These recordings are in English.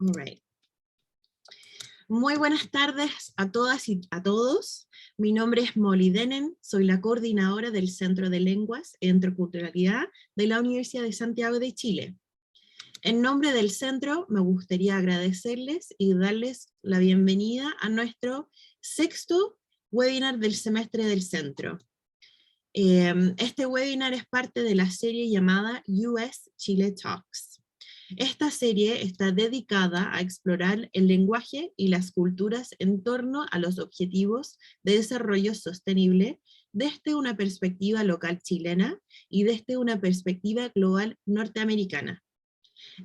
All right. Muy buenas tardes a todas y a todos. Mi nombre es Molly Denen, soy la coordinadora del Centro de Lenguas e Interculturalidad de la Universidad de Santiago de Chile. En nombre del centro me gustaría agradecerles y darles la bienvenida a nuestro sexto webinar del semestre del centro. Este webinar es parte de la serie llamada US-Chile Talks. Esta serie está dedicada a explorar el lenguaje y las culturas en torno a los objetivos de desarrollo sostenible desde una perspectiva local chilena y desde una perspectiva global norteamericana.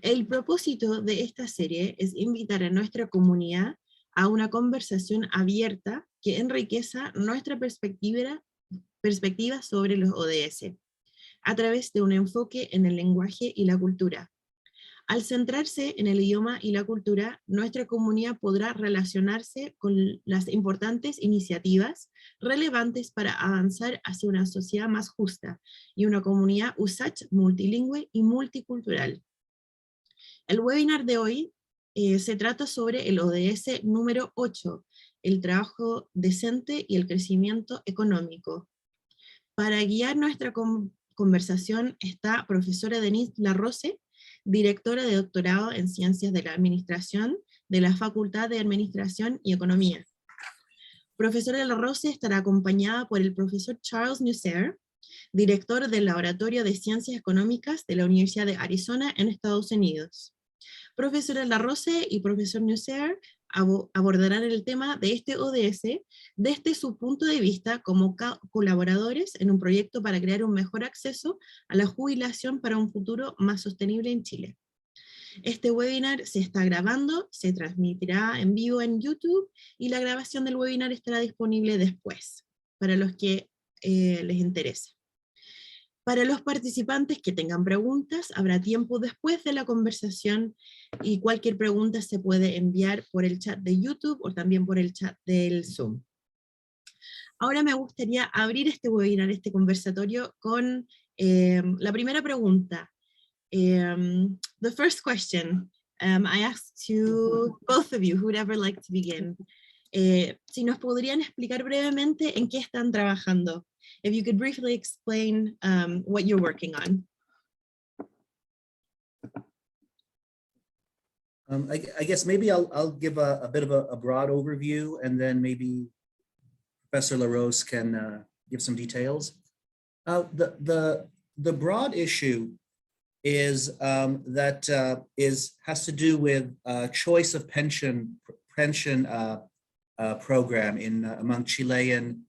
El propósito de esta serie es invitar a nuestra comunidad a una conversación abierta que enriqueza nuestra perspectiva sobre los ODS, a través de un enfoque en el lenguaje y la cultura. Al centrarse en el idioma y la cultura, nuestra comunidad podrá relacionarse con las importantes iniciativas relevantes para avanzar hacia una sociedad más justa y una comunidad USACH multilingüe y multicultural. El webinar de hoy se trata sobre el ODS número 8, el trabajo decente y el crecimiento económico. Para guiar nuestra conversación está profesora Denise Larroce, directora de doctorado en Ciencias de la Administración de la Facultad de Administración y Economía. Profesora Larroce estará acompañada por el profesor Charles Nusser, director del Laboratorio de Ciencias Económicas de la Universidad de Arizona en Estados Unidos. Profesora Larroce y profesor Nusser abordarán el tema de este ODS desde su punto de vista como colaboradores en un proyecto para crear un mejor acceso a la jubilación para un futuro más sostenible en Chile. Este webinar se está grabando, se transmitirá en vivo en YouTube y la grabación del webinar estará disponible después, para los que les interese. Para los participantes que tengan preguntas, habrá tiempo después de la conversación y cualquier pregunta se puede enviar por el chat de YouTube o también por el chat del Zoom. Ahora me gustaría abrir este webinar, este conversatorio, con la primera pregunta. The first question I asked to both of you, who would ever like to begin. Si nos podrían explicar brevemente en qué están trabajando. If you could briefly explain what you're working on. I guess maybe I'll give a bit of a broad overview, and then maybe Professor LaRose can give some details. The broad issue is has to do with choice of pension program among Chilean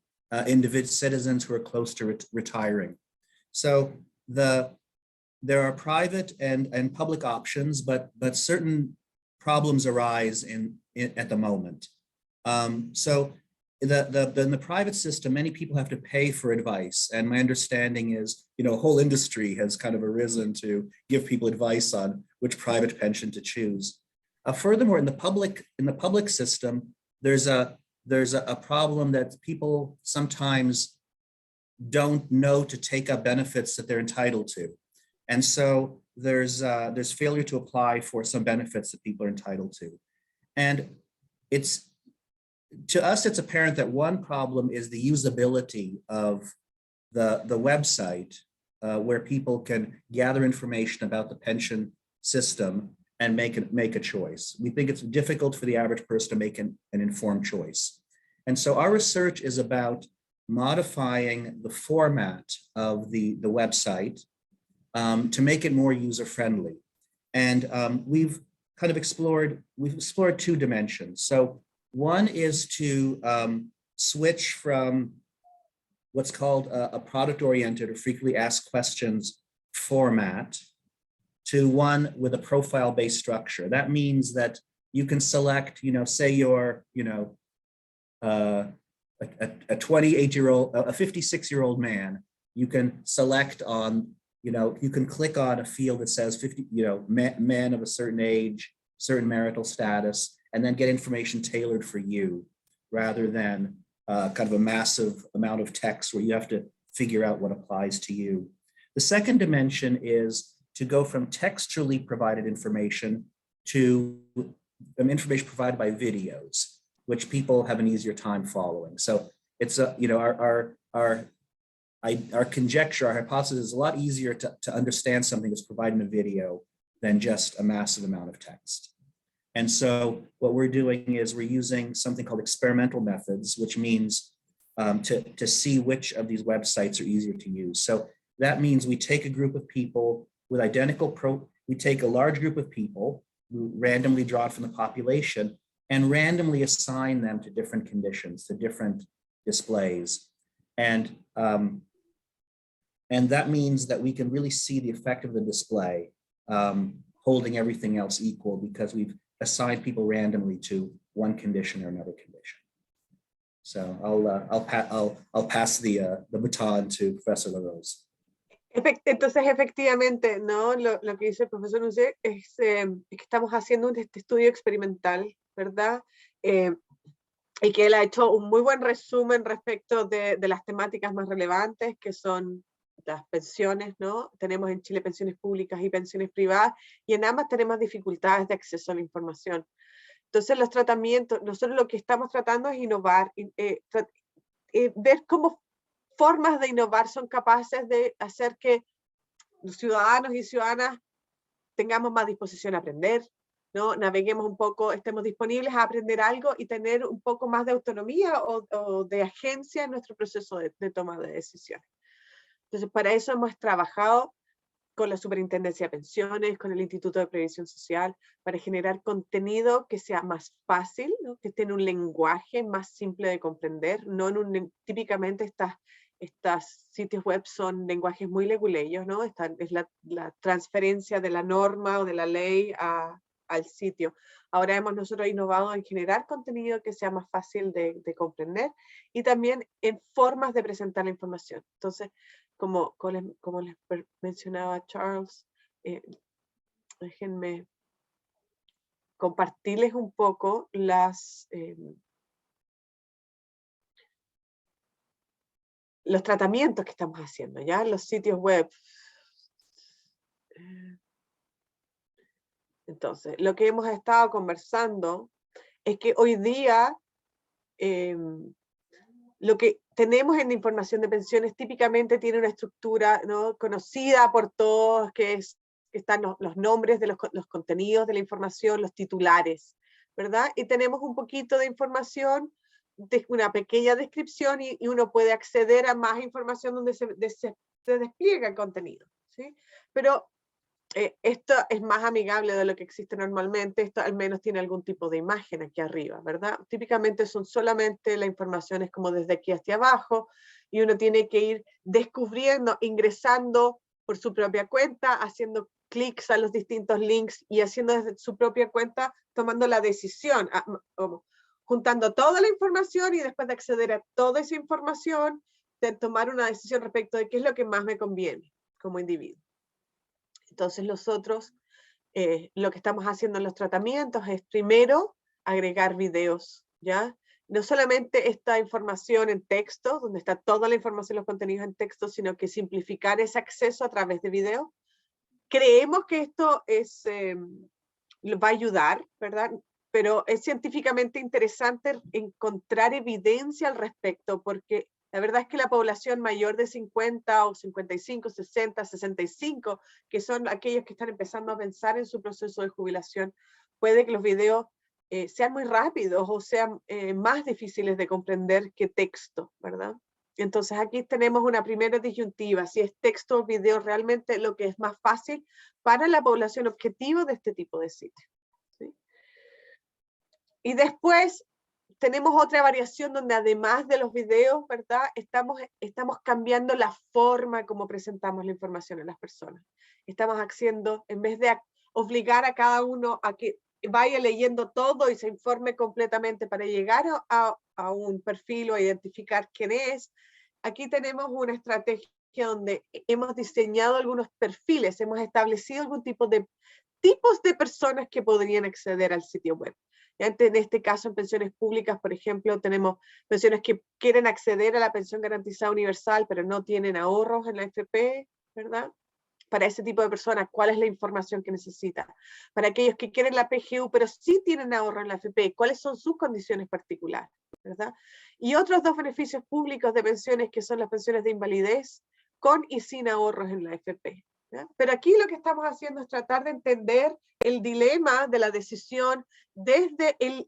citizens who are close to retiring. So there are private and public options, but certain problems arise at the moment. So in the private system, many people have to pay for advice, and my understanding is, a whole industry has kind of arisen to give people advice on which private pension to choose. Furthermore, in the public system, there's a problem that people sometimes don't know to take up benefits that they're entitled to. And so there's failure to apply for some benefits that people are entitled to. And to us, it's apparent that one problem is the usability of the website where people can gather information about the pension system and make a choice. We think it's difficult for the average person to make an informed choice. And so our research is about modifying the format of the website to make it more user-friendly. And we've explored two dimensions. So one is to switch from what's called a product-oriented or frequently asked questions format to one with a profile-based structure. That means that you can select, say you're, a 28-year-old, a 56-year-old man. You can select on, you can click on a field that says 50, man of a certain age, certain marital status, and then get information tailored for you, rather than kind of a massive amount of text where you have to figure out what applies to you. The second dimension is to go from textually provided information to information provided by videos, which people have an easier time following. So it's our conjecture, our hypothesis is a lot easier to understand something that's provided in a video than just a massive amount of text. And so what we're doing is we're using something called experimental methods, which means to see which of these websites are easier to use. So that means we take a group of people with we take a large group of people, we randomly draw it from the population, and randomly assign them to different conditions, to different displays. And that means that we can really see the effect of the display, holding everything else equal, because we've assigned people randomly to one condition or another condition. So I'll pass the baton to Professor LaRose. Entonces, efectivamente, ¿no? Lo que dice el profesor Nusse es que estamos haciendo este estudio experimental, ¿verdad? Y que él ha hecho un muy buen resumen respecto de las temáticas más relevantes, que son las pensiones, ¿no? Tenemos en Chile pensiones públicas y pensiones privadas, y en ambas tenemos dificultades de acceso a la información. Entonces, los tratamientos, nosotros lo que estamos tratando es innovar, ver cómo formas de innovar son capaces de hacer que los ciudadanos y ciudadanas tengamos más disposición a aprender, ¿no? Naveguemos un poco, estemos disponibles a aprender algo y tener un poco más de autonomía o de agencia en nuestro proceso de toma de decisiones. Entonces, para eso hemos trabajado con la Superintendencia de Pensiones, con el Instituto de Previsión Social, para generar contenido que sea más fácil, ¿no? Que tenga un lenguaje más simple de comprender, no típicamente estas sitios web son lenguajes muy leguleyos, ¿no? Es la transferencia de la norma o de la ley al sitio. Ahora nosotros innovado en generar contenido que sea más fácil de comprender y también en formas de presentar la información. Entonces, como les mencionaba Charles, déjenme compartirles un poco los tratamientos que estamos haciendo, ¿ya? Los sitios web. Entonces, lo que hemos estado conversando es que hoy día lo que tenemos en información de pensiones típicamente tiene una estructura, ¿no? Conocida por todos, que están los nombres de los contenidos de la información, los titulares, ¿verdad? Y tenemos un poquito de información, una pequeña descripción y uno puede acceder a más información donde se despliega el contenido, ¿sí? Pero esto es más amigable de lo que existe normalmente, esto al menos tiene algún tipo de imagen aquí arriba, ¿verdad? Típicamente son solamente la información es como desde aquí hacia abajo y uno tiene que ir descubriendo, ingresando por su propia cuenta, haciendo clics a los distintos links y haciendo desde su propia cuenta, tomando la decisión, juntando toda la información y después de acceder a toda esa información, de tomar una decisión respecto de qué es lo que más me conviene como individuo. Entonces nosotros lo que estamos haciendo en los tratamientos es primero agregar videos, ¿ya? No solamente esta información en texto, donde está toda la información, los contenidos en texto, sino que simplificar ese acceso a través de video. Creemos que esto va a ayudar, ¿verdad? Pero es científicamente interesante encontrar evidencia al respecto, porque la verdad es que la población mayor de 50 o 55, 60, 65, que son aquellos que están empezando a pensar en su proceso de jubilación, puede que los videos sean muy rápidos o sean más difíciles de comprender que texto, ¿verdad? Entonces aquí tenemos una primera disyuntiva, si es texto o video realmente lo que es más fácil para la población objetivo de este tipo de sitios, ¿sí? Y después tenemos otra variación donde además de los videos, ¿verdad? Estamos cambiando la forma como presentamos la información a las personas. Estamos haciendo, en vez de obligar a cada uno a que vaya leyendo todo y se informe completamente para llegar a un perfil o a identificar quién es, aquí tenemos una estrategia donde hemos diseñado algunos perfiles, hemos establecido algún tipo de tipos de personas que podrían acceder al sitio web. En este caso, en pensiones públicas, por ejemplo, tenemos pensiones que quieren acceder a la pensión garantizada universal, pero no tienen ahorros en la AFP, ¿verdad? para ese tipo de personas, cuál es la información que necesita. Para aquellos que quieren la PGU, pero sí tienen ahorro en la AFP, cuáles son sus condiciones particulares, ¿verdad? Y otros dos beneficios públicos de pensiones, que son las pensiones de invalidez, con y sin ahorros en la AFP. ¿Ya? Pero aquí lo que estamos haciendo es tratar de entender el dilema de la decisión desde el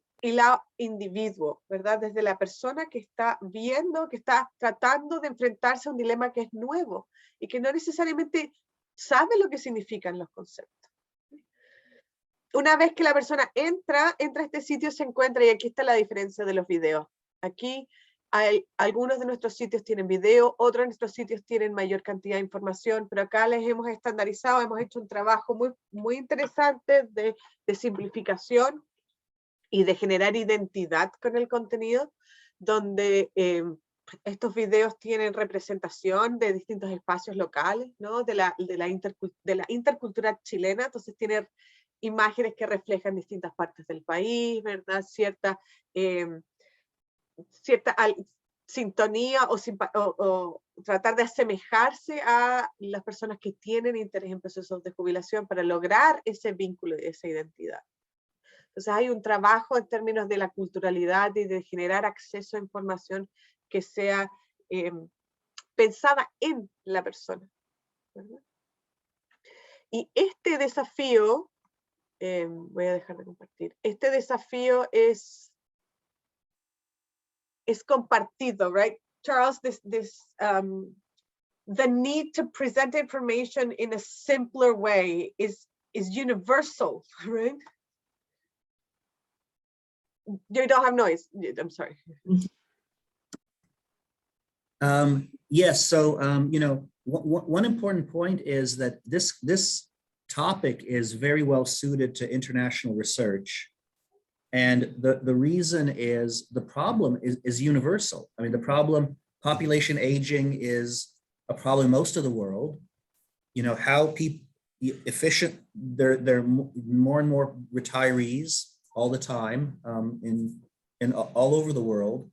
individuo, ¿verdad? Desde la persona que está viendo, que está tratando de enfrentarse a un dilema que es nuevo y que no necesariamente sabe lo que significan los conceptos. Una vez que la persona entra a este sitio, se encuentra, y aquí está la diferencia de los videos. Aquí algunos de nuestros sitios tienen video, otros de nuestros sitios tienen mayor cantidad de información, pero acá les hemos estandarizado, hemos hecho un trabajo muy interesante de simplificación y de generar identidad con el contenido, donde estos videos tienen representación de distintos espacios locales, ¿no? de la intercultura chilena, entonces tiene imágenes que reflejan distintas partes del país, ¿verdad? Cierta sintonía o tratar de asemejarse a las personas que tienen interés en procesos de jubilación para lograr ese vínculo y esa identidad. Entonces hay un trabajo en términos de la culturalidad y de generar acceso a información que sea pensada en la persona, ¿verdad? Y este desafío, voy a dejar de compartir, este desafío es compartido, right? Charles, the need to present information in a simpler way is universal, right? You don't have noise. I'm sorry. Yes, so you know, one important point is that this topic is very well suited to international research. And the reason is the problem is universal. I mean, the problem, population aging, is a problem in most of the world. You know, how people efficient, they're more and more retirees all the time in all over the world.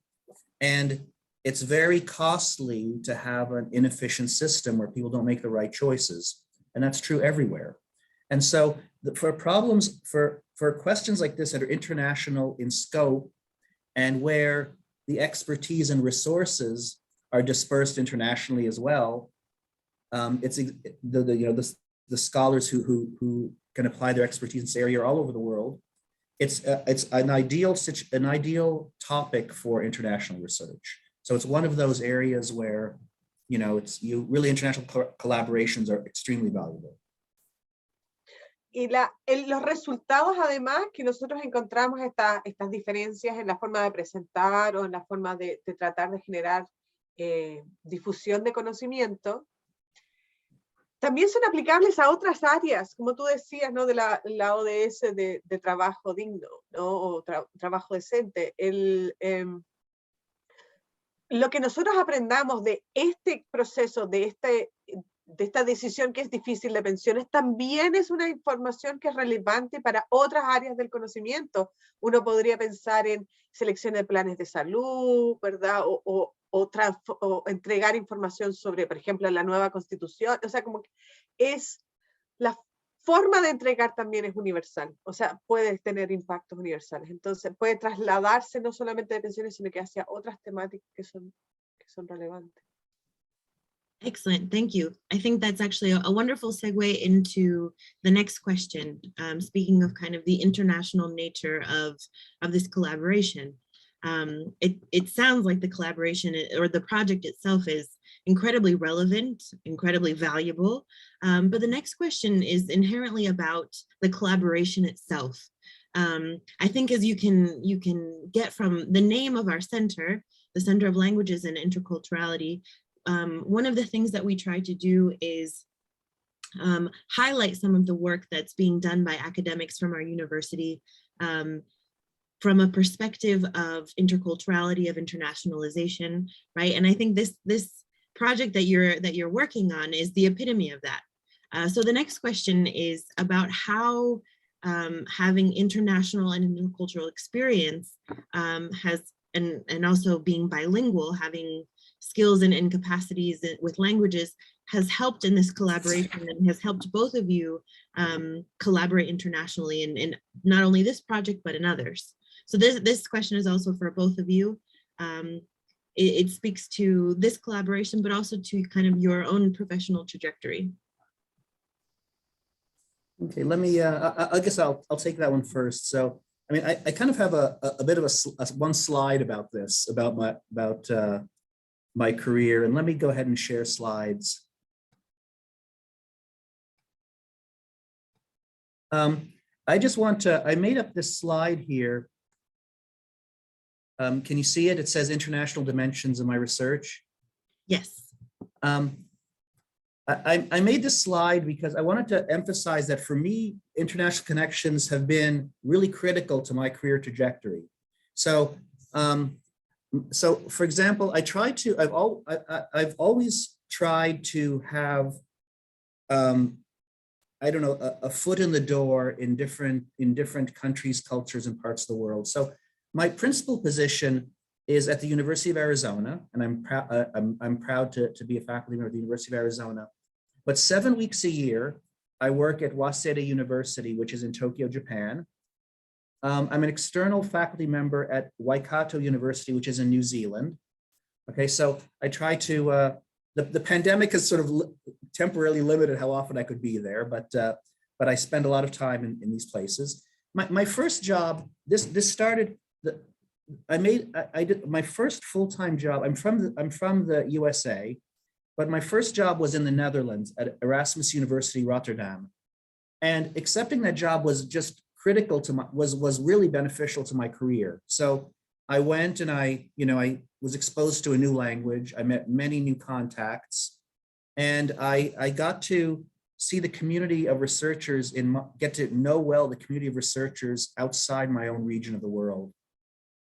And it's very costly to have an inefficient system where people don't make the right choices. And that's true everywhere. And so for problems, for questions like this that are international in scope and where the expertise and resources are dispersed internationally as well, it's the scholars who can apply their expertise in this area are all over the world. It's an ideal topic for international research. So it's one of those areas where, you know, really international collaborations are extremely valuable. Y los resultados, además, que nosotros encontramos estas diferencias en la forma de presentar o en la forma de tratar de generar difusión de conocimiento, también son aplicables a otras áreas, como tú decías, ¿no? De la ODS de trabajo digno, ¿no? O trabajo decente. Lo que nosotros aprendamos de este proceso, de esta decisión que es difícil de pensiones, también es una información que es relevante para otras áreas del conocimiento. Uno podría pensar en selección de planes de salud, ¿verdad? O entregar información sobre, por ejemplo, la nueva constitución. O sea, como que la forma de entregar también es universal. O sea, puede tener impactos universales. Entonces, puede trasladarse no solamente de pensiones, sino que hacia otras temáticas que son relevantes. Excellent, thank you. I think that's actually a wonderful segue into the next question. Speaking of kind of the international nature of this collaboration, it sounds like the collaboration or the project itself is incredibly relevant, incredibly valuable. But the next question is inherently about the collaboration itself. I think as you can get from the name of our center, the Center of Languages and Interculturality, one of the things that we try to do is highlight some of the work that's being done by academics from our university from a perspective of interculturality, of internationalization, right? And I think this project that you're working on is the epitome of that. So the next question is about how having international and intercultural experience has, and also being bilingual, having skills and capacities with languages has helped in this collaboration and has helped both of you collaborate internationally in not only this project, but in others. So this question is also for both of you. It speaks to this collaboration, but also to kind of your own professional trajectory. Okay, let me, I guess I'll take that one first. So, I mean, I kind of have a bit of a one slide about this, about my career, and let me go ahead and share slides. I just want to, I made up this slide here. Can you see it? It says international dimensions of my research. Yes. I made this slide because I wanted to emphasize that for me, international connections have been really critical to my career trajectory. So, for example, I've always tried to have, I don't know, a foot in the door in different countries, cultures, and parts of the world. So my principal position is at the University of Arizona, and I'm proud to be a faculty member at the University of Arizona. But 7 weeks a year, I work at Waseda University, which is in Tokyo, Japan. I'm an external faculty member at Waikato University, which is in New Zealand. Okay, so I try to, the pandemic has sort of temporarily limited how often I could be there, but I spend a lot of time in these places. My first job, this started, I did my first full-time job. I'm from the USA, but my first job was in the Netherlands at Erasmus University, Rotterdam. And accepting that job was just critical to my, was really beneficial to my career. So I went and I was exposed to a new language. I met many new contacts, and I got to see the community of researchers get to know well the community of researchers outside my own region of the world.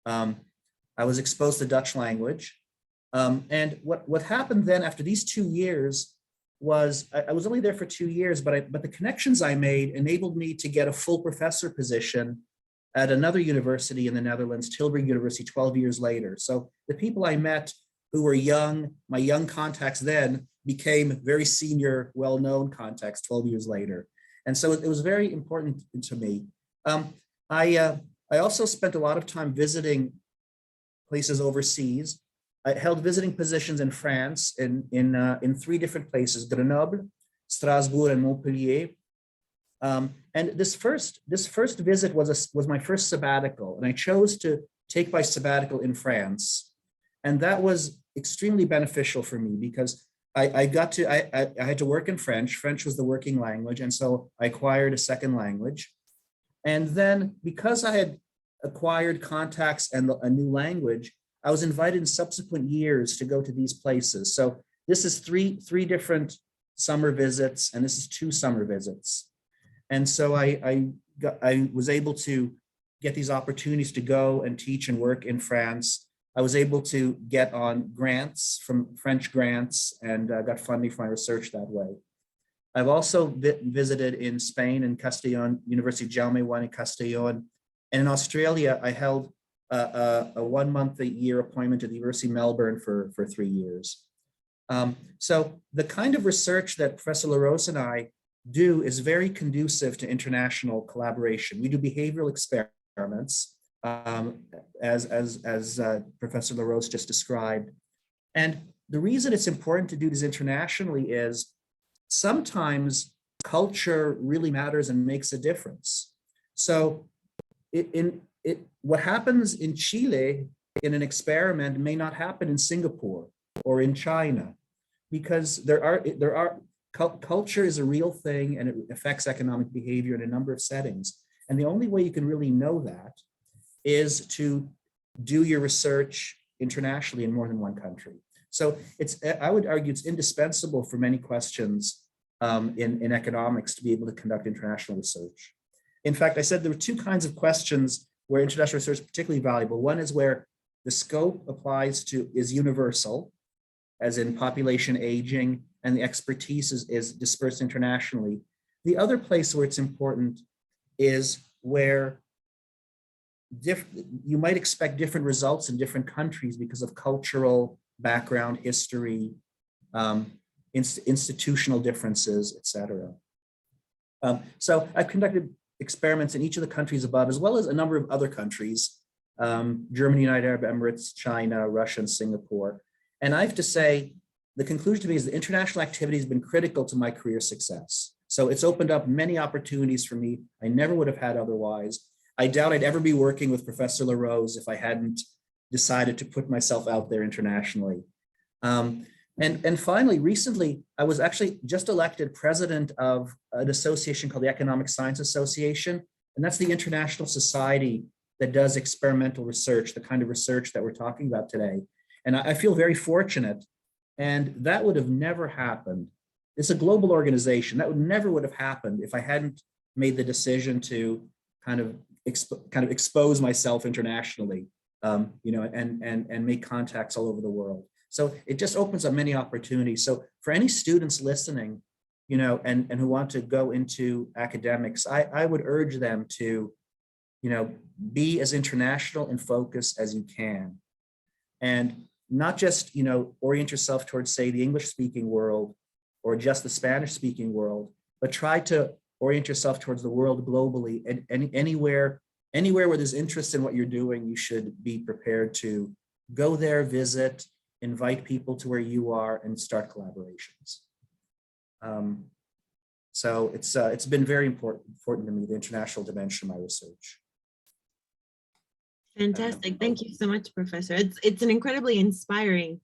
I was exposed to Dutch language. And what happened then after these 2 years was I was only there for 2 years, but the connections I made enabled me to get a full professor position at another university in the Netherlands, Tilburg University, 12 years later. So the people I met who were young, my young contacts then, became very senior, well-known contacts 12 years later. And so it was very important to me. I also spent a lot of time visiting places overseas. I held visiting positions in France in 3 different places: Grenoble, Strasbourg, and Montpellier. And this first visit was my first sabbatical, and I chose to take my sabbatical in France, and that was extremely beneficial for me because I had to work in French. French was the working language, and so I acquired a second language. And then because I had acquired contacts and a new language, I was invited in subsequent years to go to these places. So this is three different summer visits, and this is 2 summer visits. And so I was able to get these opportunities to go and teach and work in France. I was able to get on grants from French grants and got funding for my research that way. I've also visited in Spain in Castellón, University Jaume I in Castellón. And in Australia, I held a 1 month a year appointment at the University of Melbourne for 3 years. So the kind of research that Professor LaRose and I do is very conducive to international collaboration. We do behavioral experiments, as Professor LaRose just described. And the reason it's important to do this internationally is sometimes culture really matters and makes a difference. So what happens in Chile in an experiment may not happen in Singapore or in China, because culture is a real thing and it affects economic behavior in a number of settings. And the only way you can really know that is to do your research internationally in more than one country. So I would argue it's indispensable for many questions in economics to be able to conduct international research. In fact, I said there were 2 kinds of questions where international research is particularly valuable. One is where the scope is universal, as in population aging, and the expertise is dispersed internationally. The other place where it's important is where you might expect different results in different countries because of cultural background, history, institutional differences, etc. So I've conducted experiments in each of the countries above, as well as a number of other countries, Germany, United Arab Emirates, China, Russia, and Singapore. And I have to say, the conclusion to me is that international activity has been critical to my career success. So it's opened up many opportunities for me I never would have had otherwise. I doubt I'd ever be working with Professor LaRose if I hadn't decided to put myself out there internationally. And finally, recently, I was actually just elected president of an association called the Economic Science Association, and that's the international society that does experimental research, the kind of research that we're talking about today. And I feel very fortunate, and that would have never happened. It's a global organization. That never would have happened if I hadn't made the decision to kind of expose myself internationally, and make contacts all over the world. So it just opens up many opportunities. So for any students listening, and who want to go into academics, I would urge them to, be as international in focus as you can. And not just, orient yourself towards, say, the English-speaking world or just the Spanish-speaking world, but try to orient yourself towards the world globally, and anywhere where there's interest in what you're doing, you should be prepared to go there, visit, invite people to where you are, and start collaborations. So it's been very important to me, the international dimension of my research. Fantastic. Thank you so much, Professor. It's an incredibly inspiring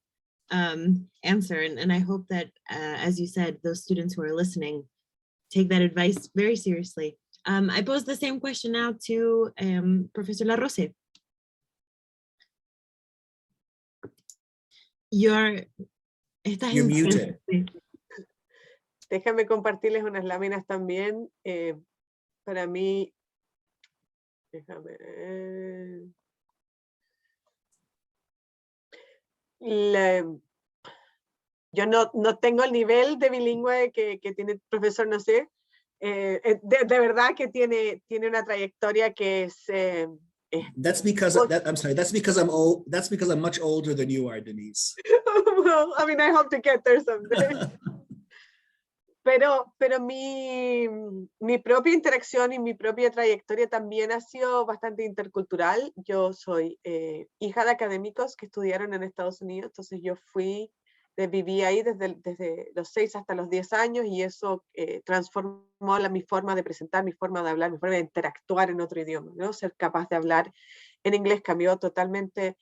answer, and I hope that, as you said, those students who are listening take that advice very seriously. I pose the same question now to Professor LaRose. You're muted. Déjame compartirles unas láminas también. Para mí, déjame yo no tengo el nivel de bilingüe que tiene el profesor, no sé. De verdad que tiene una trayectoria que es... That's because I'm old. That's because I'm much older than you are, Denise. Well, I mean, I hope to get there someday. Pero mi propia interacción y mi propia trayectoria también ha sido bastante intercultural. Yo soy hija de académicos que estudiaron en Estados Unidos, entonces yo viví ahí desde los 6 hasta los 10 años, y eso transformó mi forma de presentar, mi forma de hablar, mi forma de interactuar en otro idioma, ¿no? Ser capaz de hablar en inglés cambió totalmente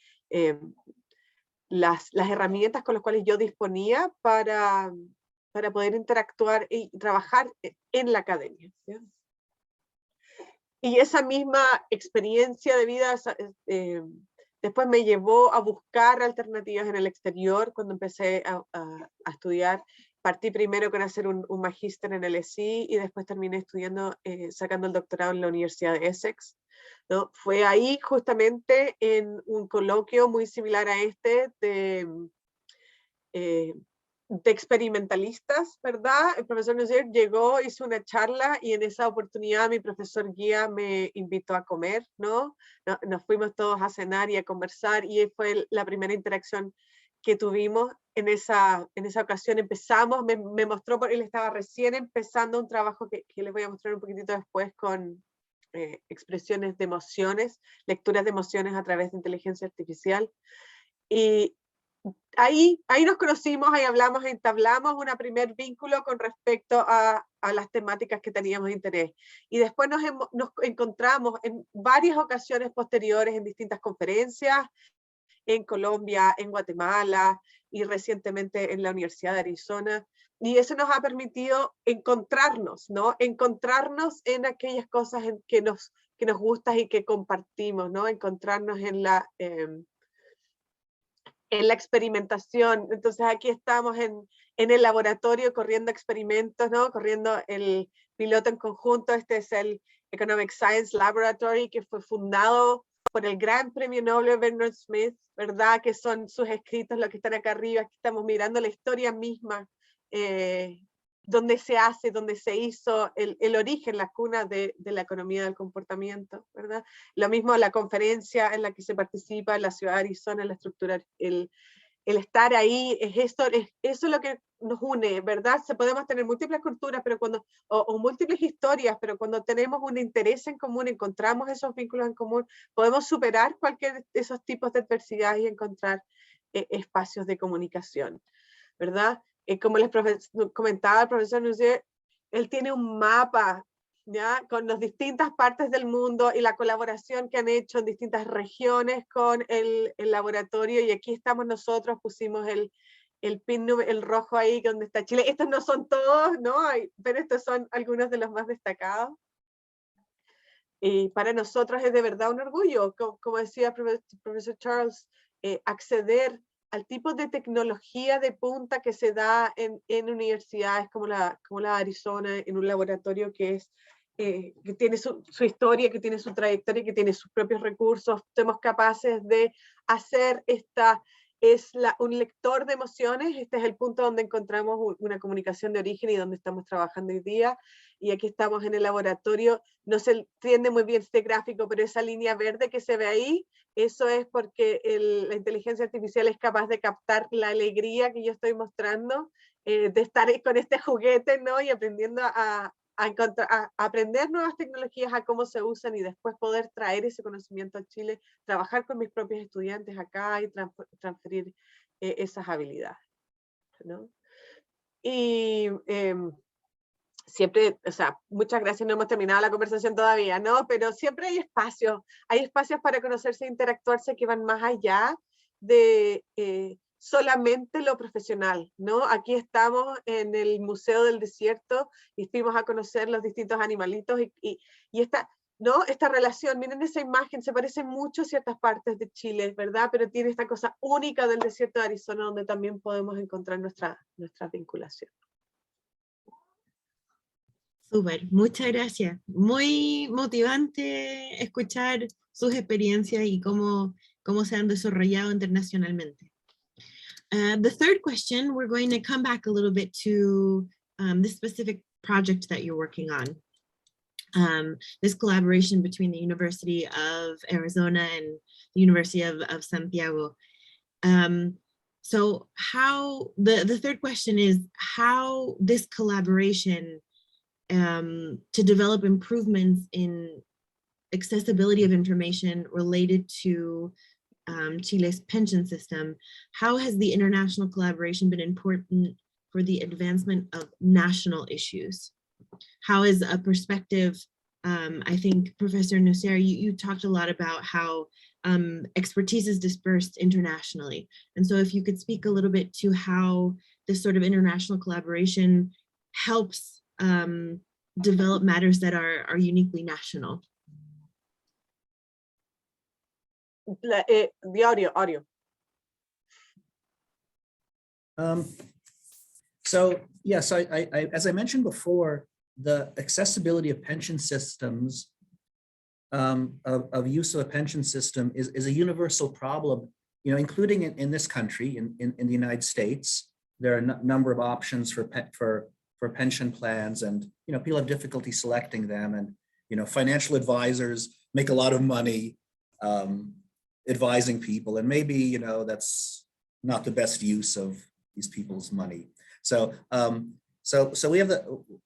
las herramientas con las cuales yo disponía para poder interactuar y trabajar en la academia, ¿sí? Y esa misma experiencia de vida después me llevó a buscar alternativas en el exterior. Cuando empecé a estudiar, partí primero con hacer un magíster en el SI, y después terminé estudiando, sacando el doctorado en la Universidad de Essex, ¿no? Fue ahí justamente en un coloquio muy similar a este de experimentalistas, ¿verdad? El profesor Nuzier llegó, hizo una charla, y en esa oportunidad mi profesor guía me invitó a comer, ¿no? Nos fuimos todos a cenar y a conversar, y fue la primera interacción que tuvimos. En esa ocasión empezamos, me mostró, porque él estaba recién empezando un trabajo que les voy a mostrar un poquitito después, con expresiones de emociones, lecturas de emociones a través de inteligencia artificial. Y ahí nos conocimos, ahí hablamos, entablamos un primer vínculo con respecto a las temáticas que teníamos interés. Y después nos encontramos en varias ocasiones posteriores en distintas conferencias, en Colombia, en Guatemala, y recientemente en la Universidad de Arizona. Y eso nos ha permitido encontrarnos, ¿no? Encontrarnos en aquellas cosas que nos gustan y que compartimos, ¿no? Encontrarnos en la experimentación. Entonces aquí estamos en el laboratorio corriendo experimentos, ¿no? Corriendo el piloto en conjunto. Este es el Economic Science Laboratory, que fue fundado por el Gran Premio Nobel Bernard Smith, ¿verdad? Que son sus escritos los que están acá arriba. Aquí estamos mirando la historia misma, donde se hace, donde se hizo, el origen, la cuna de la economía del comportamiento, ¿verdad? Lo mismo la conferencia en la que se participa en la ciudad de Arizona, la estructura, el estar ahí, eso es lo que nos une, ¿verdad? Podemos tener múltiples culturas pero o múltiples historias, pero cuando tenemos un interés en común, encontramos esos vínculos en común, podemos superar cualquier de esos tipos de adversidad y encontrar espacios de comunicación, ¿verdad? Como les comentaba el profesor Nuzier, él tiene un mapa, ¿ya? Con las distintas partes del mundo y la colaboración que han hecho en distintas regiones con el laboratorio, y aquí estamos nosotros, pusimos el pin, el rojo ahí donde está Chile. Estos no son todos, ¿no? Pero estos son algunos de los más destacados. Y para nosotros es de verdad un orgullo, como decía el profesor Charles, acceder al tipo de tecnología de punta que se da en universidades como la de Arizona, en un laboratorio que tiene su historia, que tiene su trayectoria, que tiene sus propios recursos. Somos capaces de hacer un lector de emociones. Este es el punto donde encontramos una comunicación de origen y donde estamos trabajando hoy día. Y aquí estamos en el laboratorio. No se entiende muy bien este gráfico, pero esa línea verde que se ve ahí, eso es porque la inteligencia artificial es capaz de captar la alegría que yo estoy mostrando, de estar con este juguete, ¿no? Y aprendiendo a aprender nuevas tecnologías, a cómo se usan, y después poder traer ese conocimiento a Chile, trabajar con mis propios estudiantes acá y transferir esas habilidades, ¿no? Y siempre, o sea, muchas gracias, no hemos terminado la conversación todavía, ¿no? Pero siempre hay espacios para conocerse e interactuarse que van más allá de solamente lo profesional, ¿no? Aquí estamos en el Museo del Desierto y fuimos a conocer los distintos animalitos y esta relación, miren esa imagen, se parece mucho a ciertas partes de Chile, ¿verdad? Pero tiene esta cosa única del desierto de Arizona donde también podemos encontrar nuestra vinculación. Súper, muchas gracias. Muy motivante escuchar sus experiencias y cómo se han desarrollado internacionalmente. The third question, we're going to come back a little bit to this specific project that you're working on. This collaboration between the University of Arizona and the University of Santiago. So how, the third question is how this collaboration to develop improvements in accessibility of information related to Chile's pension system, how has the international collaboration been important for the advancement of national issues? How is a perspective, I think Professor Nuzier, you talked a lot about how expertise is dispersed internationally. And so if you could speak a little bit to how this sort of international collaboration helps develop matters that are uniquely national. The audio. So yes, I as I mentioned before, the accessibility of pension systems, of use of a pension system is a universal problem, you know, including in this country, in the United States. There are a number of options for pension plans, and you know, people have difficulty selecting them, and you know, financial advisors make a lot of money advising people, and maybe, you know, that's not the best use of these people's money. So so we have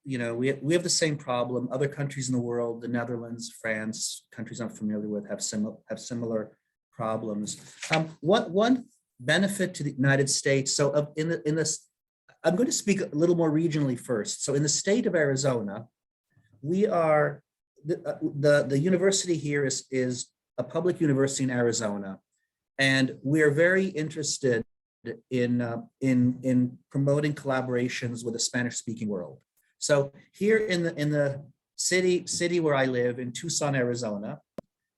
we have the same problem. Other countries in the world, the Netherlands, France, countries I'm familiar with, have similar problems. One benefit to the United States, so in this, I'm going to speak a little more regionally first. So in the state of Arizona, we are, the university here is a public university in Arizona, and we are very interested in promoting collaborations with the Spanish-speaking world. So here in the city where I live, in Tucson, Arizona,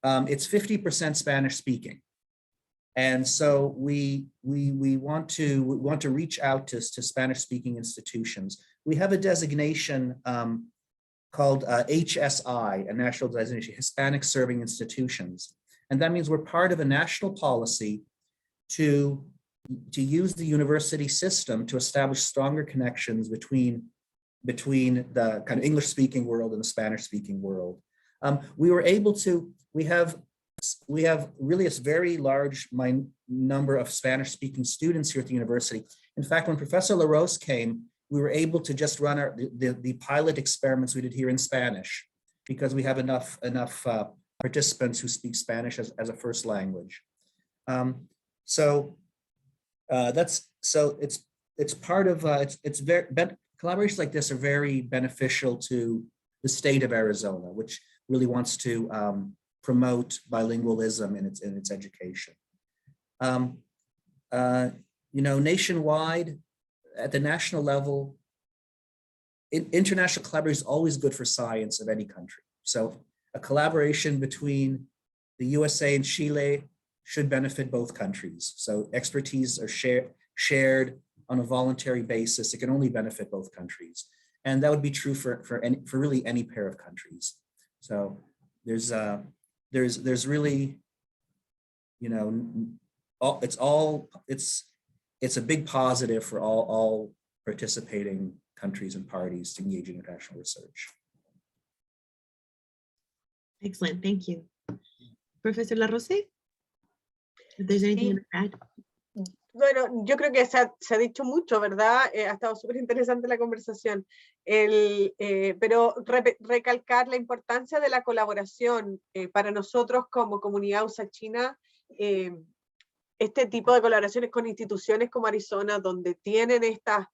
it's 50% Spanish-speaking. And so we want to reach out to Spanish-speaking institutions. We have a designation called HSI, a national designation, Hispanic Serving Institutions. And that means we're part of a national policy to use the university system to establish stronger connections between the kind of English-speaking world and the Spanish-speaking world. We have we have really a very large number of Spanish-speaking students here at the university. In fact, when Professor LaRose came, we were able to just run the pilot experiments we did here in Spanish because we have enough participants who speak Spanish as a first language. It's part of collaborations like this are very beneficial to the state of Arizona, which really wants to promote bilingualism in its education. Nationwide, at the national level, international collaboration is always good for science of any country. So a collaboration between the USA and Chile should benefit both countries. So expertise are shared on a voluntary basis. It can only benefit both countries. And that would be true for really any pair of countries. So there's really, it's a big positive for all participating countries and parties to engage in international research. Excellent, thank you. Professor LaRose, if there's anything to add. Bueno, yo creo que se ha dicho mucho, ¿verdad? Ha estado súper interesante la conversación. Pero recalcar la importancia de la colaboración para nosotros como comunidad USA China, este tipo de colaboraciones con instituciones como Arizona, donde tienen esta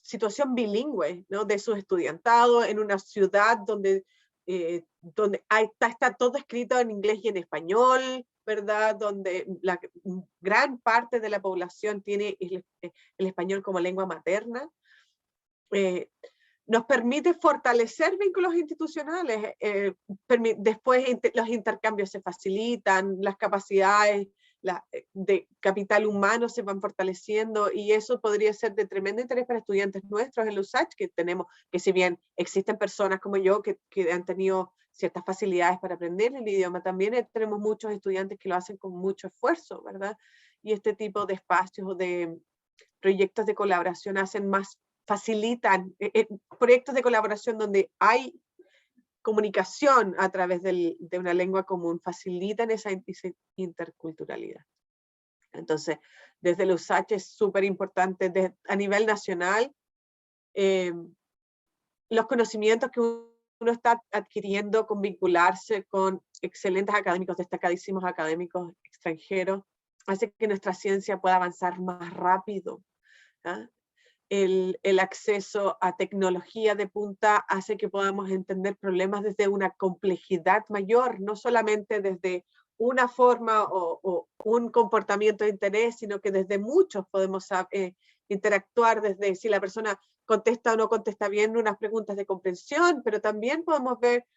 situación bilingüe, ¿no? De su estudiantado en una ciudad donde está todo escrito en inglés y en español, ¿verdad? Donde la gran parte de la población tiene el español como lengua materna. Nos permite fortalecer vínculos institucionales. Después los intercambios se facilitan, las capacidades de capital humano se van fortaleciendo, y eso podría ser de tremendo interés para estudiantes nuestros en USACH, que si bien existen personas como yo que han tenido ciertas facilidades para aprender el idioma, también tenemos muchos estudiantes que lo hacen con mucho esfuerzo, ¿verdad? Y este tipo de espacios o de proyectos de colaboración facilitan proyectos de colaboración donde hay comunicación a través de una lengua común, facilitan esa interculturalidad. Entonces, desde el USACH es súper importante a nivel nacional, los conocimientos que uno está adquiriendo con vincularse con excelentes académicos, destacadísimos académicos extranjeros, hace que nuestra ciencia pueda avanzar más rápido. ¿Ah? El acceso a tecnología de punta hace que podamos entender problemas desde una complejidad mayor, no solamente desde una forma o un comportamiento de interés, sino que desde muchos podemos interactuar, desde si la persona contesta o no contesta bien unas preguntas de comprensión, pero también podemos ver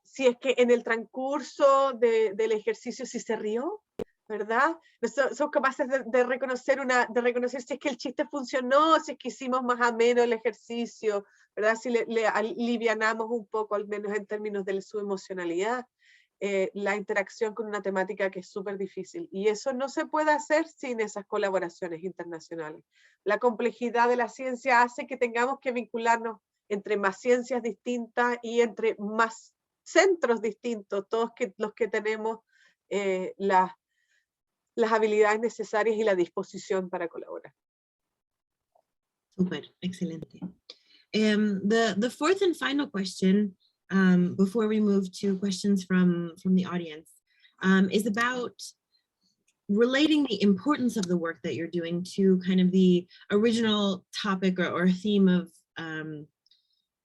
si es que en el transcurso del ejercicio si se rió, ¿verdad? Somos capaces de reconocer si es que el chiste funcionó, si es que hicimos más ameno el ejercicio, ¿verdad? Si le alivianamos un poco, al menos en términos de su emocionalidad, la interacción con una temática que es súper difícil. Y eso no se puede hacer sin esas colaboraciones internacionales. La complejidad de la ciencia hace que tengamos que vincularnos entre más ciencias distintas y entre más centros distintos, todos los que tenemos las habilidades necesarias y la disposición para colaborar. Super, excelente. The fourth and final question, before we move to questions from the audience, is about relating the importance of the work that you're doing to kind of the original topic or theme of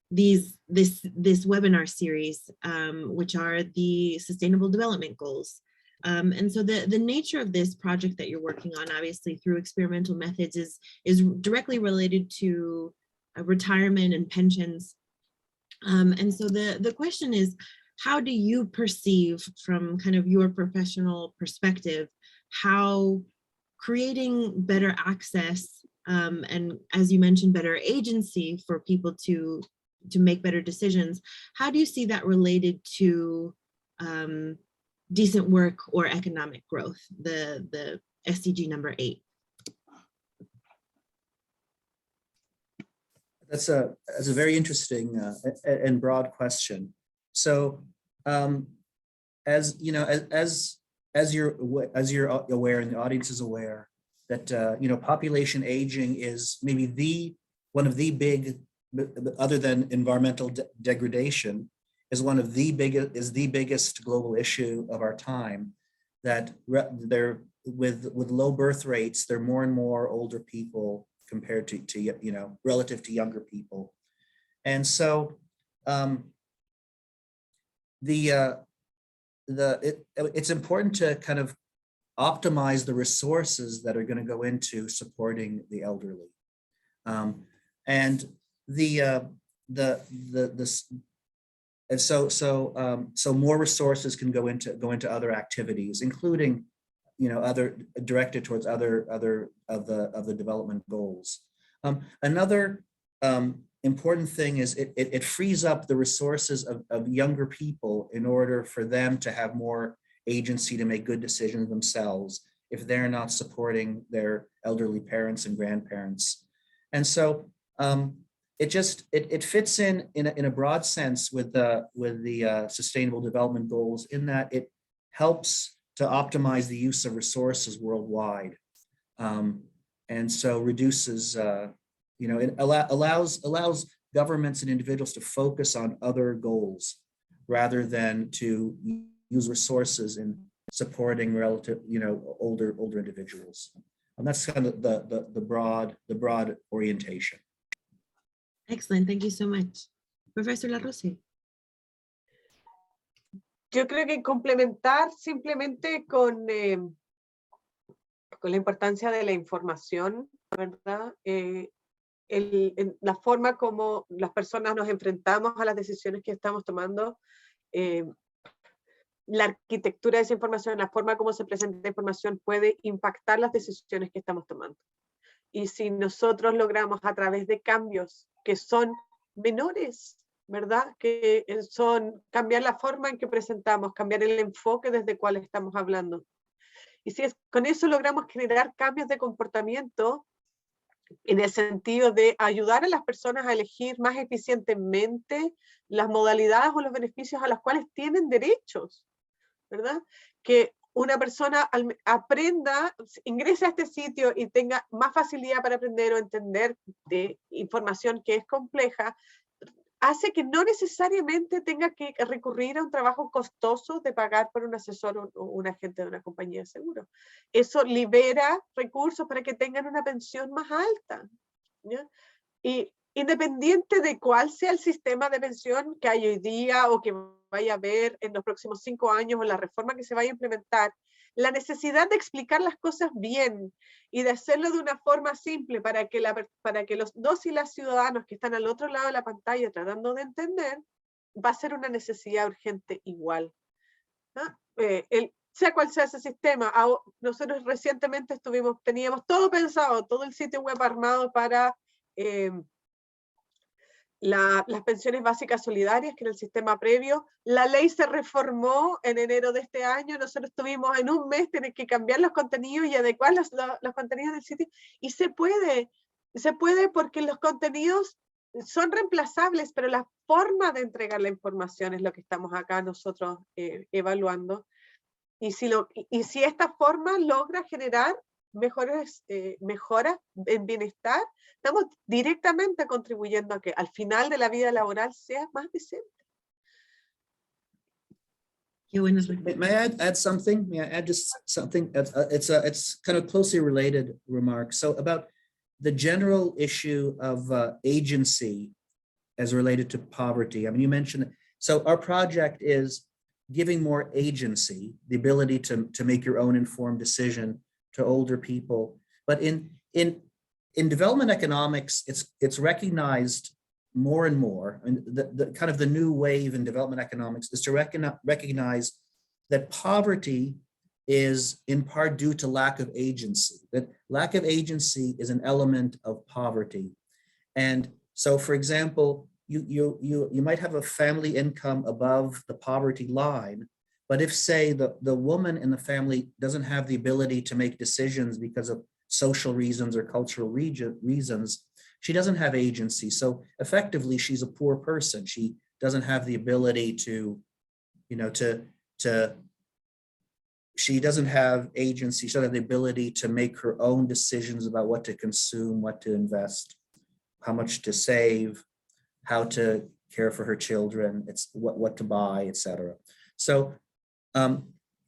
this webinar series, which are the Sustainable Development Goals. And so the nature of this project that you're working on, obviously through experimental methods, is directly related to retirement and pensions. And so the question is, how do you perceive from kind of your professional perspective, how creating better access and, as you mentioned, better agency for people to make better decisions, how do you see that related to decent work or economic growth, the SDG number 8? That's a very interesting and broad question. So as you know, as you're aware and the audience is aware that you know, population aging is maybe one of the big, other than environmental degradation, is the biggest global issue of our time. That there with low birth rates, there are more and more older people compared to you know, relative to younger people, and so it's important to kind of optimize the resources that are going to go into supporting the elderly, and so more resources can go into other activities, including, you know, other directed towards other of the development goals. Another important thing is it frees up the resources of younger people in order for them to have more agency to make good decisions themselves if they're not supporting their elderly parents and grandparents. And so it fits in a broad sense with the Sustainable Development Goals, in that it helps to optimize the use of resources worldwide, and so reduces you know, it allows governments and individuals to focus on other goals rather than to use resources in supporting relative, you know, older individuals. And that's kind of the broad orientation. Excellent, thank you so much. Professor LaRose. Yo creo que complementar simplemente con la importancia de la información, ¿verdad? La forma como las personas nos enfrentamos a las decisiones que estamos tomando, la arquitectura de esa información, la forma como se presenta la información puede impactar las decisiones que estamos tomando. Y si nosotros logramos, a través de cambios que son menores, ¿verdad? Que son cambiar la forma en que presentamos, cambiar el enfoque desde el cual estamos hablando. Y si con eso logramos generar cambios de comportamiento, en el sentido de ayudar a las personas a elegir más eficientemente las modalidades o los beneficios a los cuales tienen derechos, ¿verdad? Que una persona aprenda, ingrese a este sitio y tenga más facilidad para aprender o entender de información que es compleja, hace que no necesariamente tenga que recurrir a un trabajo costoso de pagar por un asesor o un agente de una compañía de seguros. Eso libera recursos para que tengan una pensión más alta, ¿ya? Y independiente de cuál sea el sistema de pensión que hay hoy día o que vaya a haber en los próximos 5 años o la reforma que se vaya a implementar, la necesidad de explicar las cosas bien y de hacerlo de una forma simple para que los dóciles ciudadanos que están al otro lado de la pantalla tratando de entender, va a ser una necesidad urgente igual, ¿no? Sea cual sea ese sistema, nosotros recientemente teníamos todo pensado, todo el sitio web armado para las pensiones básicas solidarias, que era el sistema previo. La ley se reformó en enero de este año, nosotros tuvimos en un mes tener que cambiar los contenidos y adecuar los contenidos del sitio, y se puede porque los contenidos son reemplazables, pero la forma de entregar la información es lo que estamos acá nosotros evaluando, y si esta forma logra generar mejoras en bienestar, estamos directamente contribuyendo a que al final de la vida laboral sea más decente. Qué buena May I add something? May I add just something? It's kind of closely related remark. So about the general issue of agency as related to poverty. I mean, you mentioned, so our project is giving more agency, the ability to make your own informed decision to older people. But in development economics, it's recognized more and more, and the kind of the new wave in development economics is to recognize that poverty is in part due to lack of agency, that lack of agency is an element of poverty. And so, for example, you might have a family income above the poverty line, but if, say, the woman in the family doesn't have the ability to make decisions because of social reasons or cultural reasons, she doesn't have agency. So effectively, she's a poor person. She doesn't have the ability to, you know, to she doesn't have agency, she doesn't have the ability to make her own decisions about what to consume, what to invest, how much to save, how to care for her children, it's what to buy, etc. So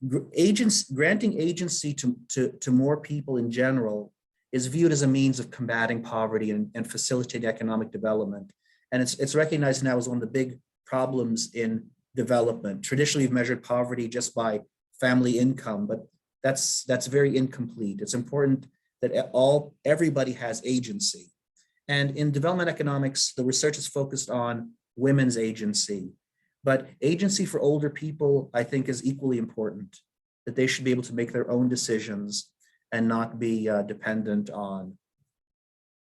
granting agency to more people in general is viewed as a means of combating poverty and facilitating economic development. And it's recognized now as one of the big problems in development. Traditionally, we've measured poverty just by family income, but that's very incomplete. It's important that everybody has agency. And in development economics, the research is focused on women's agency, but agency for older people, I think, is equally important, that they should be able to make their own decisions and not be dependent on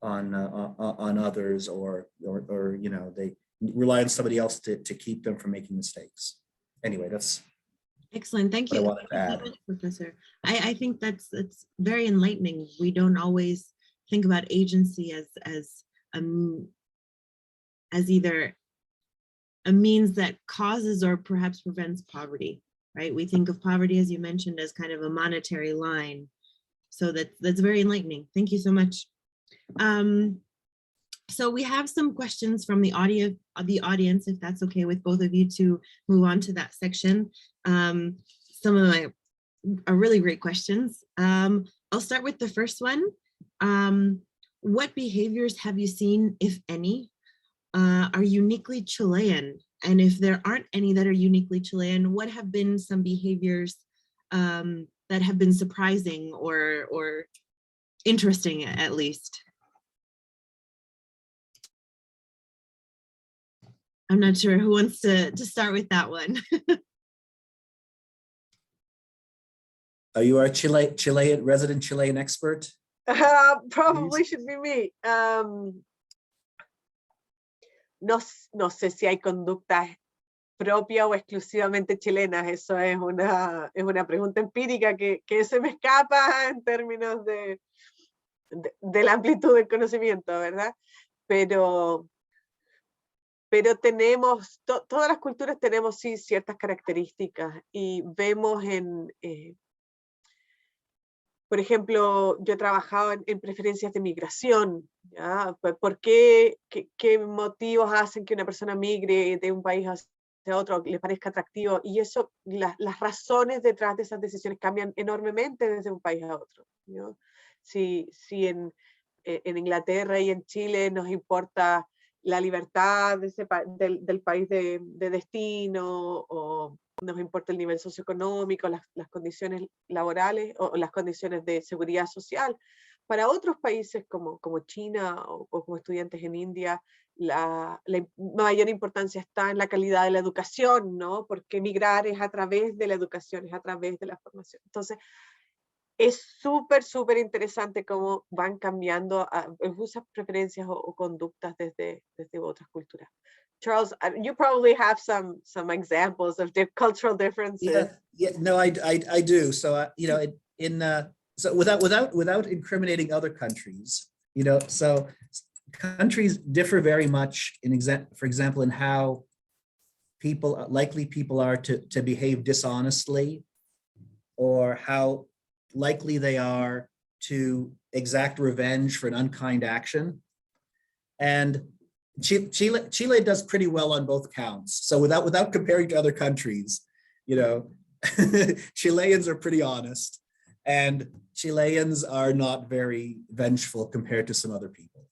others, or you know, they rely on somebody else to keep them from making mistakes. Anyway, that's excellent. Thank you. what I wanted to Thank you add. so much, Professor. I think that's very enlightening. We don't always think about agency as either a means that causes or perhaps prevents poverty, right? We think of poverty, as you mentioned, as kind of a monetary line. So that's very enlightening. Thank you so much. So we have some questions from the audience, if that's okay with both of you to move on to that section. Some of them are really great questions. I'll start with the first one. What behaviors have you seen, if any, are uniquely Chilean? And if there aren't any that are uniquely Chilean, what have been some behaviors that have been surprising or interesting, at least? I'm not sure who wants to start with that one. Are you our Chilean resident Chilean expert? Probably should be me. No sé si hay conductas propias o exclusivamente chilenas. Eso es una pregunta empírica que se me escapa en términos de la amplitud del conocimiento, ¿verdad? Pero tenemos, todas las culturas tenemos sí ciertas características, y vemos por ejemplo, yo he trabajado en preferencias de migración, ¿ya? ¿Por qué motivos hacen que una persona migre de un país hacia otro, le parezca atractivo? Y eso, las razones detrás de esas decisiones cambian enormemente desde un país a otro, ¿no? Si en Inglaterra y en Chile nos importa la libertad del país de destino, o nos importa el nivel socioeconómico, las condiciones laborales o las condiciones de seguridad social. Para otros países como China o como estudiantes en India, la mayor importancia está en la calidad de la educación, ¿no? Porque migrar es a través de la educación, es a través de la formación. Entonces, es súper interesante cómo van cambiando esas preferencias o conductas desde otras culturas. Charles, you probably have some examples of cultural differences. Yeah, no, I do. So you know, so without incriminating other countries, you know, so countries differ very much for example, in how likely people are to behave dishonestly, or how likely they are to exact revenge for an unkind action. And Chile does pretty well on both counts. So without comparing to other countries, you know, Chileans are pretty honest, and Chileans are not very vengeful compared to some other people.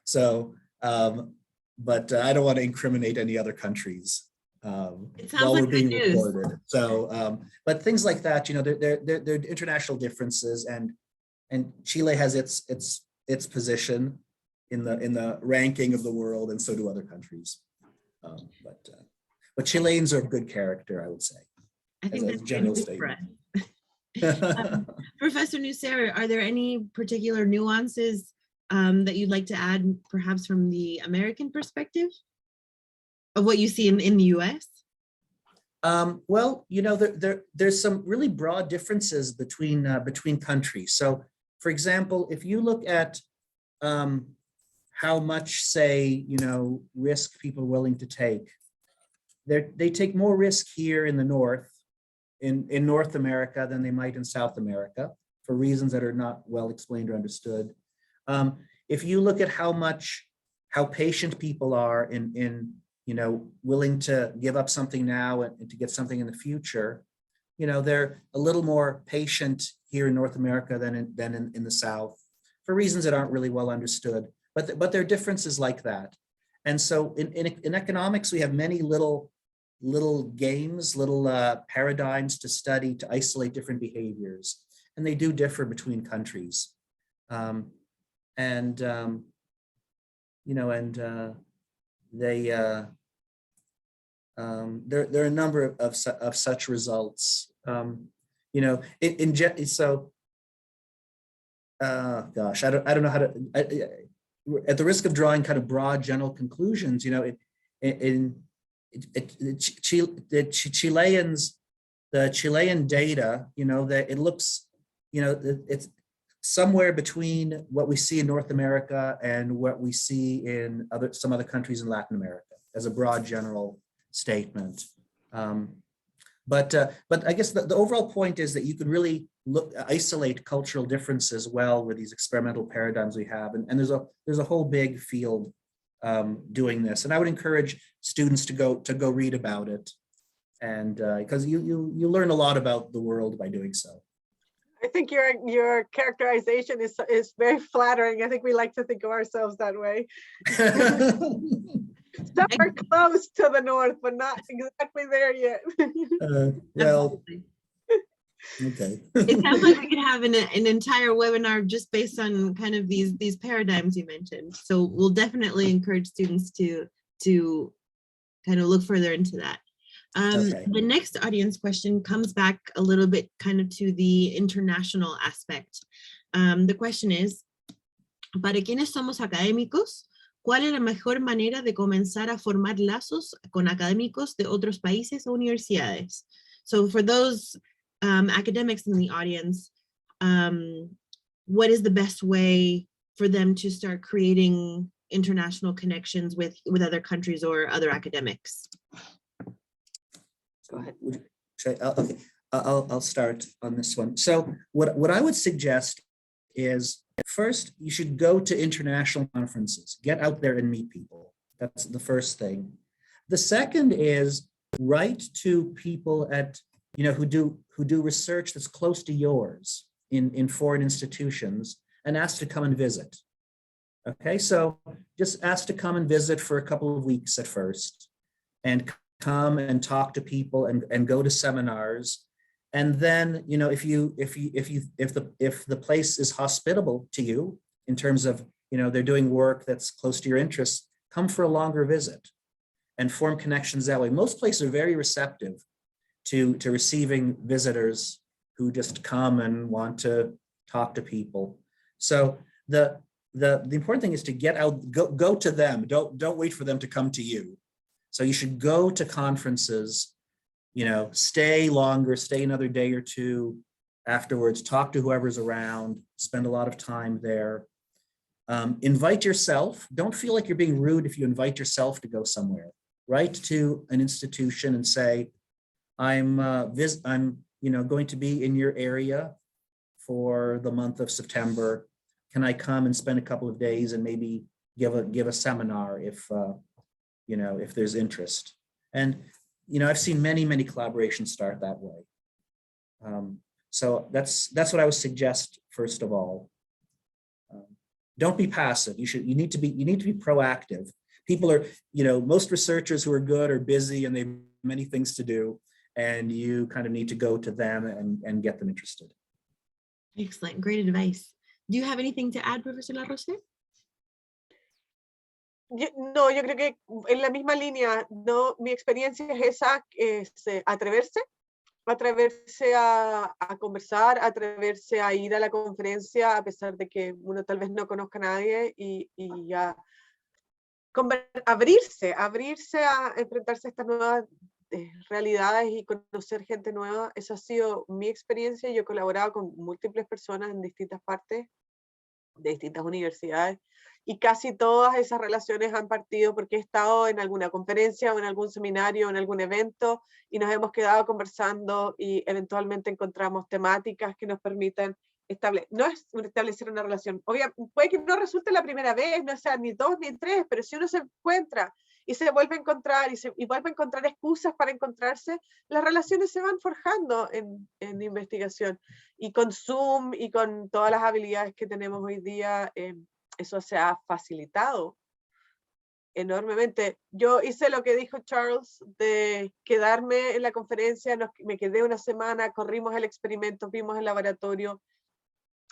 So, but I don't want to incriminate any other countries while we're being recorded. So, but things like that, you know, they're international differences, and Chile has its position in the ranking of the world, and so do other countries. But Chileans are of good character, I would say. I think that's a general statement. Professor Nucera, are there any particular nuances that you'd like to add, perhaps from the American perspective, of what you see in the US? Well, you know, there's some really broad differences between countries. So, for example, if you look at how much, say, you know, risk people are willing to take, they take more risk here in the North in North America than they might in South America for reasons that are not well explained or understood. If you look at how patient people are in willing to give up something now and to get something in the future, they're a little more patient here in North America than in the South for reasons that aren't really well understood. But there are differences like that. And so in economics, we have many little games, little paradigms to study to isolate different behaviors. And they do differ between countries. There are a number of such results. Gosh, I don't know how to. At the risk of drawing kind of broad general conclusions, the Chilean data, that it looks, it's somewhere between what we see in North America and what we see in some other countries in Latin America, as a broad general statement. But I guess the overall point is that you can really isolate cultural differences well with these experimental paradigms we have, and there's a whole big field doing this. And I would encourage students to go read about it, and because you learn a lot about the world by doing so. I think your characterization is very flattering. I think we like to think of ourselves that way. Somewhere close to the north, but not exactly there yet. Well, okay. It sounds like we could have an entire webinar just based on kind of these paradigms you mentioned. So we'll definitely encourage students to kind of look further into that. Okay. The next audience question comes back a little bit kind of to the international aspect. The question is, para quienes somos académicos, ¿cuál es la mejor manera de comenzar a formar lazos con académicos de otros países o universidades? So for those academics in the audience, what is the best way for them to start creating international connections with other countries or other academics? Go ahead. Okay, I'll start on this one. So what I would suggest is, first, you should go to international conferences, get out there and meet people. That's the first thing. The second is write to people who do research that's close to yours in foreign institutions and ask to come and visit. Okay, so just ask to come and visit for a couple of weeks at first, and come and talk to people and go to seminars. And then, if the place is hospitable to you in terms of, they're doing work that's close to your interests, come for a longer visit and form connections that way. Most places are very receptive to receiving visitors who just come and want to talk to people. So the important thing is to get out, go to them. Don't wait for them to come to you. So you should go to conferences, stay longer, stay another day or two afterwards, talk to whoever's around, spend a lot of time there. Invite yourself. Don't feel like you're being rude if you invite yourself to go somewhere. Write to an institution and say, I'm going to be in your area for the month of September. Can I come and spend a couple of days and maybe give a seminar if there's interest? And I've seen many collaborations start that way. So that's what I would suggest first of all. Don't be passive. You need to be proactive. People are, most researchers who are good are busy and they have many things to do, and you kind of need to go to them and get them interested. Excellent, great advice. Do you have anything to add, Professor Larose? No, yo creo que en la misma línea, no, mi experiencia es esa, atreverse a conversar, atreverse a ir a la conferencia a pesar de que uno tal vez no conozca a nadie y a abrirse a enfrentarse a estas nuevas realidades y conocer gente nueva. Esa ha sido mi experiencia. Yo he colaborado con múltiples personas en distintas partes de distintas universidades, y casi todas esas relaciones han partido porque he estado en alguna conferencia o en algún seminario o en algún evento y nos hemos quedado conversando y eventualmente encontramos temáticas que nos permitan establecer una relación. Obviamente, puede que no resulte la primera vez, no sea ni 2 ni 3, pero si uno se encuentra y se vuelve a encontrar y vuelve a encontrar excusas para encontrarse, las relaciones se van forjando en investigación. Y con Zoom y con todas las habilidades que tenemos hoy día, eso se ha facilitado enormemente. Yo hice lo que dijo Charles, de quedarme en la conferencia, me quedé una semana, corrimos el experimento, vimos el laboratorio,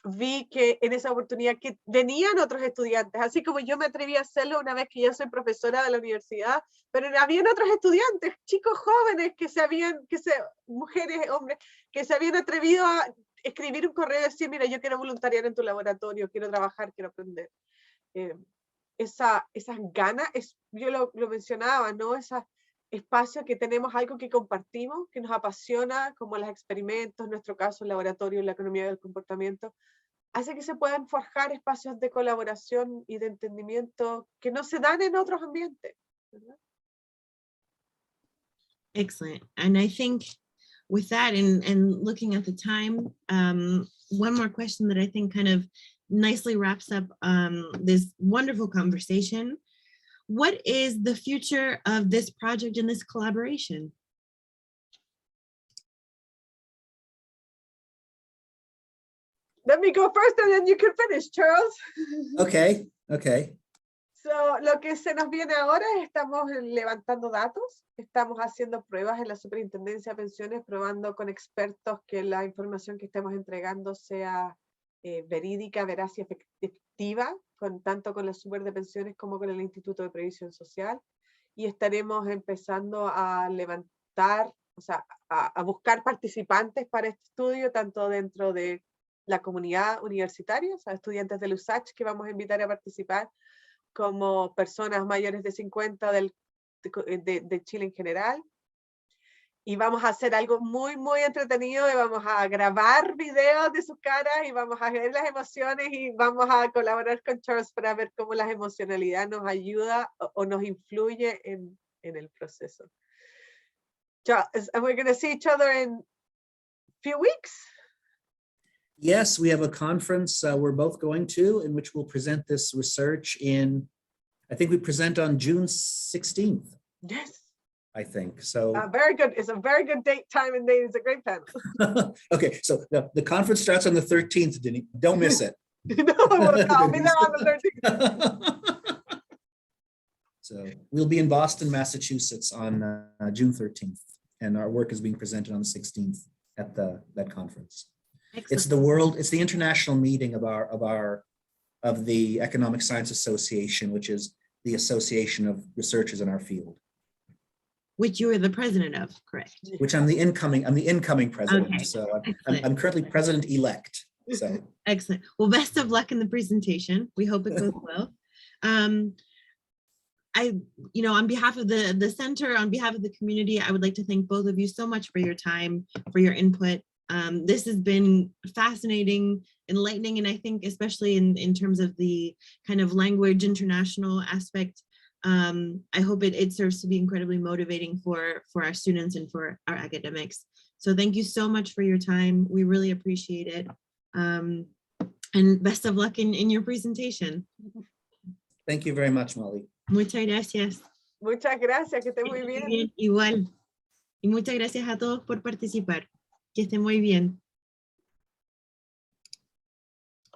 vi que en esa oportunidad que venían otros estudiantes, así como yo me atreví a hacerlo una vez que ya soy profesora de la universidad, pero habían otros estudiantes, chicos jóvenes mujeres, hombres, que se habían atrevido a escribir un correo y decir, mira, yo quiero voluntariar en tu laboratorio, quiero trabajar, quiero aprender. Esas ganas, yo lo mencionaba, ¿no? Esos espacios que tenemos algo que compartimos, que nos apasiona, como los experimentos, en nuestro caso el laboratorio, la economía del comportamiento, hace que se puedan forjar espacios de colaboración y de entendimiento que no se dan en otros ambientes, ¿verdad? Excellent. And I think with that and looking at the time, one more question that I think kind of nicely wraps up this wonderful conversation. What is the future of this project and this collaboration? Let me go first and then you can finish, Charles. Okay, okay. So, lo que se nos viene ahora es estamos levantando datos, estamos haciendo pruebas en la Superintendencia de Pensiones, probando con expertos que la información que estemos entregando sea verídica, veraz y efectiva, tanto con la Super de Pensiones como con el Instituto de Previsión Social, y estaremos empezando a levantar, o sea, a buscar participantes para este estudio, tanto dentro de la comunidad universitaria, o sea, estudiantes del USACH que vamos a invitar a participar, como personas mayores de 50 de Chile en general. Y vamos a hacer algo muy, muy entretenido y vamos a grabar videos de sus caras y vamos a ver las emociones y vamos a colaborar con Charles para ver cómo la emocionalidad nos ayuda o nos influye en el proceso. Charles, and we're going to see each other in a few weeks. Yes, we have a conference we're both going to, in which we'll present this research I think we present on June 16th. Yes. I think so. Very good. It's a very good date, time, and date. It's a great panel. Okay, so the conference starts on the 13th, Denny. Don't miss it. No, I'll be there on the 13th. So we'll be in Boston, Massachusetts on June 13th, and our work is being presented on the 16th at that conference. Excellent. It's the international meeting of the Economic Science Association, which is the association of researchers in our field. Which you are the president of, correct? Which I'm the incoming president. Okay. So I'm currently president-elect. So excellent. Well, best of luck in the presentation. We hope it goes well. On behalf of the center, on behalf of the community, I would like to thank both of you so much for your time, for your input. This has been fascinating, enlightening, and I think especially in terms of the kind of language international aspect, I hope it serves to be incredibly motivating for our students and for our academics. So thank you so much for your time. We really appreciate it. And best of luck in your presentation. thank you very much, Molly. Muchas gracias. Muchas gracias, que esté muy bien. Igual. Y muchas gracias a todos por participar. Que estén muy bien.